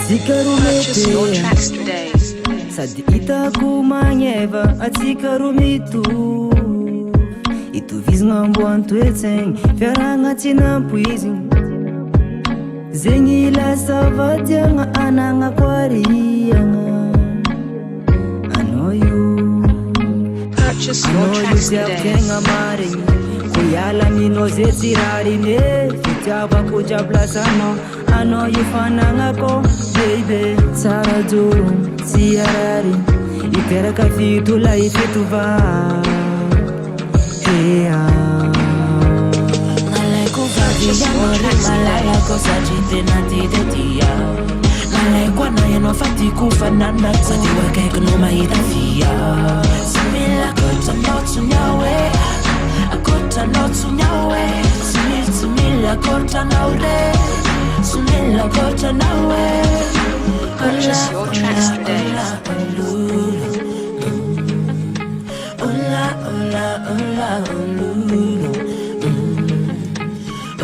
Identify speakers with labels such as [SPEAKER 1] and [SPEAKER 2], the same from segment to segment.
[SPEAKER 1] atsika
[SPEAKER 2] Purchase your
[SPEAKER 1] romete
[SPEAKER 2] tracks today.
[SPEAKER 1] sady hitako magneva atsika romito itovizigna amboany toetsaigny fiaragna tsy nampoizigny zegny lasa vadiagna anagnako ariagna anao io
[SPEAKER 2] Purchase your tracks today.
[SPEAKER 1] tegna marigny ko ialaminao zay tsy rariny fitiavako jiaby lasanao anao io fanagnako bebe tsara joro tsy arary iteraka fitola ifetova
[SPEAKER 3] Nalaiko vadianori malalako satria tena titetia nalaiko anao ianao fa tiako fanana sady ho akaikinao mahita fia sy mila akotranao tsonao e akotranao tsonao e tsy mila akotranao re sy mila akotranao e
[SPEAKER 2] Purchase your tracks today.
[SPEAKER 3] Ola, ola, ola, olulu.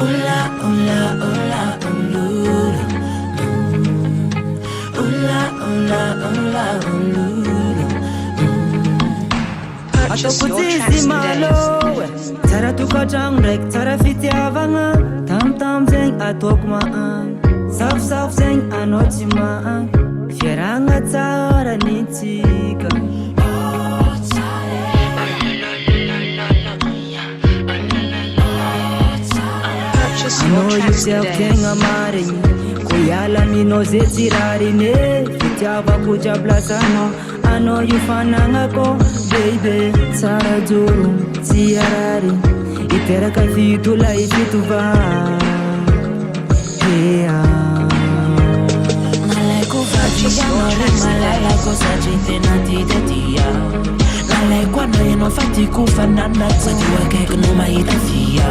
[SPEAKER 3] Ola, ola, ola, olulu. Ola, ola, ola, olulu.
[SPEAKER 2] Purchase your tracks today.
[SPEAKER 1] tsara tokatragno ndraiky tsara fitiavagna tamtam zegny ataoko maagny safosafo zegny anao tsy maagny fiaragna tsara nitsika
[SPEAKER 2] Purchase your
[SPEAKER 1] anao io
[SPEAKER 2] tracks
[SPEAKER 1] tiako
[SPEAKER 2] today.
[SPEAKER 1] tegna marigny ko ialaminao zay tsy rariny fitiavako jiaby lasanao anao io fanagnako bebe tsara joro tsy arary iteraka fitola ifitova
[SPEAKER 3] Nalaiko vadianori malalako satria tena titetia nalaiko anao ianao fa tiako fanana sady ho akaikinao mahita fia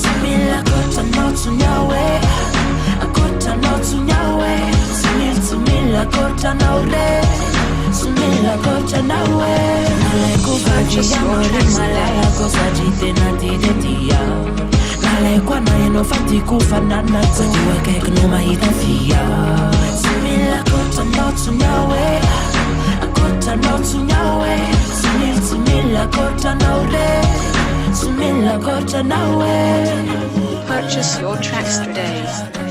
[SPEAKER 3] sy mila akotranao tsonao e akotranao tsonao e tsy mila akotranao re sy mila akotranao e nalaiko vadianori malalako satria tena titetia nalaiko anao ianao fa tiako fanana sady ho akaikinao mahita fia sy mila akotranao tsonao e akotranao tsonao e tsy mila akotranao re sy mila akotranao e
[SPEAKER 2] Purchase your tracks today.